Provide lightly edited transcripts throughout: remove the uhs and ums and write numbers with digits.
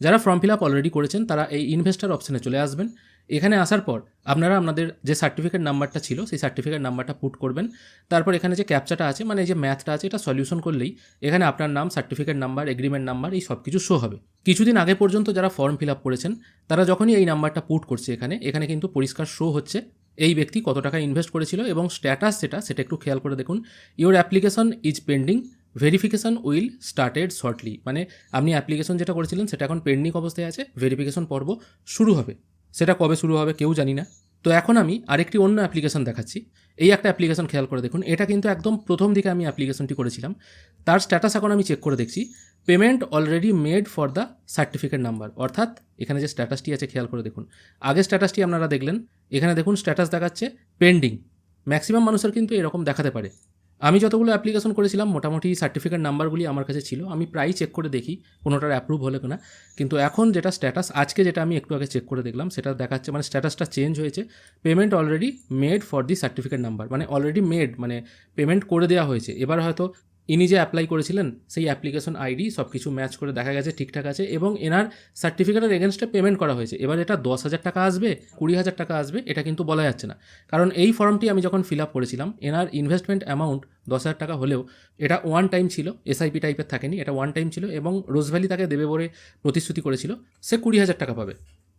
যারা form fill up already করেছেন তারা এই ইনভেস্টার অপশানে চলে আসবেন। এখানে আসার পর আপনারা আপনাদের যে সার্টিফিকেট নাম্বারটা ছিল সেই সার্টিফিকেট নাম্বারটা পুট করবেন। তারপর এখানে যে ক্যাপচাটা আছে মানে যে ম্যাথটা আছে এটা সলিউশন করলেই এখানে আপনার নাম, সার্টিফিকেট নাম্বার, এগ্রিমেন্ট নাম্বার এই সব কিছু শো হবে। কিছুদিন আগে পর্যন্ত যারা ফর্ম ফিল আপ করেছেন তারা যখনই এই নাম্বারটা পুট করছে এখানে কিন্তু পরিষ্কার শো হচ্ছে এই ব্যক্তি কত টাকা ইনভেস্ট করেছিল এবং স্ট্যাটাস সেটা একটু খেয়াল করে দেখুন। Your application is pending, verification will started shortly, মানে আপনি অ্যাপ্লিকেশন যেটা করেছিলেন সেটা এখন পেন্ডিং অবস্থায় আছে, ভেরিফিকেশন পর্ব শুরু হবে। সেটা কবে শুরু হবে কেউ জানি না। তো এখন আমি আরেকটি অন্য অ্যাপ্লিকেশন দেখাচ্ছি। এই একটা অ্যাপ্লিকেশন খেয়াল করে দেখুন, এটা কিন্তু একদম প্রথম দিকে আমি অ্যাপ্লিকেশনটি করেছিলাম। তার স্ট্যাটাস এখন আমি চেক করে দেখছি, payment already made for the certificate number, অর্থাৎ এখানে যে স্ট্যাটাসটি আছে খেয়াল করে দেখুন। আগের স্ট্যাটাসটি আপনারা দেখলেন, এখানে দেখুন স্ট্যাটাস দেখাচ্ছে পেন্ডিং। ম্যাক্সিমাম মানুষের কিন্তু এরকম দেখাতে পারে। আমি যতগুলো অ্যাপ্লিকেশন করেছিলাম মোটামুটি সার্টিফিকেট নাম্বারগুলি আমার কাছে ছিল, আমি প্রায়ই চেক করে দেখি কোনোটার অ্যাপ্রুভ হলে কিনা। কিন্তু এখন যেটা স্ট্যাটাস আজকে যেটা আমি একটু আগে চেক করে দেখলাম সেটা দেখাচ্ছে মানে স্ট্যাটাসটা চেঞ্জ হয়েছে, payment already made for the certificate number, মানে অলরেডি মেড মানে পেমেন্ট করে দেওয়া হয়েছে। এবার হয়তো ইনি যে অ্যাপ্লাই করেছিলেন সেই অ্যাপ্লিকেশন আইডি সব কিছু ম্যাচ করে দেখা গেছে ঠিকঠাক আছে এবং এনার সার্টিফিকেটের এগেনস্টে পেমেন্ট করা হয়েছে। এবার এটা 10,000 টাকা আসবে, 20,000 টাকা আসবে, এটা কিন্তু বলা যাচ্ছে না। কারণ এই ফর্মটি আমি যখন ফিল আপ করেছিলাম এনার ইনভেস্টমেন্ট অ্যামাউন্ট 10,000 টাকা হলেও এটা ওয়ান টাইম ছিল, এসআইপি টাইপের থাকেনি, এটা ওয়ান টাইম ছিল এবং রোজভ্যালি তাকে দেবে বলে প্রতিশ্রুতি করেছিল সে 20,000 টাকা পাবে।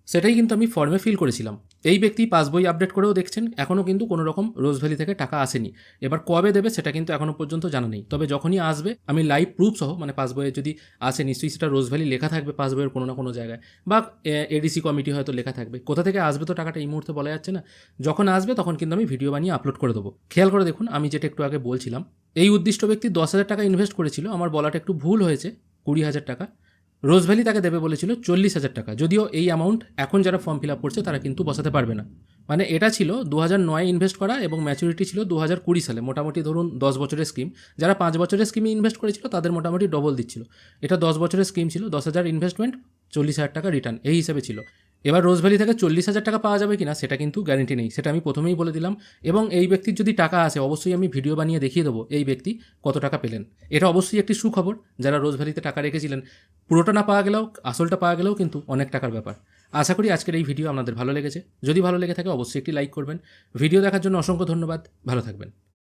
সেটাই কিন্তু আমি ফর্মে ফিল করেছিলাম। এই ব্যক্তি পাসবই আপডেট করেও দেখছেন এখনও কিন্তু কোনো রকম রোজভ্যালি থেকে টাকা আসেনি। এবার কবে দেবে সেটা কিন্তু এখনও পর্যন্ত জানা নেই, তবে যখনই আসবে আমি লাইভ প্রুফ সহ, মানে পাসবইয়ে যদি আসে নিশ্চয়ই সেটা রোজভ্যালি লেখা থাকবে পাসবইয়ের কোনো না কোনো জায়গায়, বা এডিসি কমিটি হয়তো লেখা থাকবে। কোথা থেকে আসবে তো টাকাটা এই মুহূর্তে বলা যাচ্ছে না, যখন আসবে তখন কিন্তু আমি ভিডিও বানিয়ে আপলোড করে দেবো। খেয়াল করে দেখুন, আমি যেটা একটু আগে বলছিলাম এই উদ্দিষ্ট ব্যক্তি 10,000 টাকা ইনভেস্ট করেছিল, আমার বলাটা একটু ভুল হয়েছে, 20,000 টাকা। রোজভ্যালি তাকে দেবে বলেছিল 40,000 টাকা, যদিও এই অ্যামাউন্ট এখন যারা ফর্ম ফিল আপ করছে তারা কিন্তু বসাতে পারবে না। মানে এটা ছিল 2009 ইনভেস্ট করা এবং ম্যাচুরিটি ছিল 2020 সালে, মোটামুটি ধরুন 10 বছরের স্কিম। যারা 5 বছরের স্কিমে ইনভেস্ট করেছিল তাদের মোটামুটি ডবল দিচ্ছিল। এটা 10 বছরের স্কিম ছিল, 10,000 ইনভেস্টমেন্ট, 40,000 টাকা রিটার্ন, এই হিসেবে ছিল। এবার রোজভ্যালি থেকে 40,000 টাকা পাওয়া যাবে কিনা সেটা কিন্তু গ্যারেন্টি নেই, সেটা আমি প্রথমেই বলে দিলাম। এবং এই ব্যক্তির যদি টাকা আসে অবশ্যই আমি ভিডিও বানিয়ে দেখিয়ে দেবো এই ব্যক্তি কত টাকা পেলেন। এটা অবশ্যই একটি সুখবর, যারা রোজভ্যালিতে টাকা রেখেছিলেন পুরোটা না পাওয়া গেলেও আসলটা পাওয়া গেলেও কিন্তু অনেক টাকার ব্যাপার। আশা করি আজকের এই ভিডিও আপনাদের ভালো লেগেছে। যদি ভালো লেগে থাকে অবশ্যই একটি লাইক করবেন। ভিডিও দেখার জন্য অসংখ্য ধন্যবাদ, ভালো থাকবেন।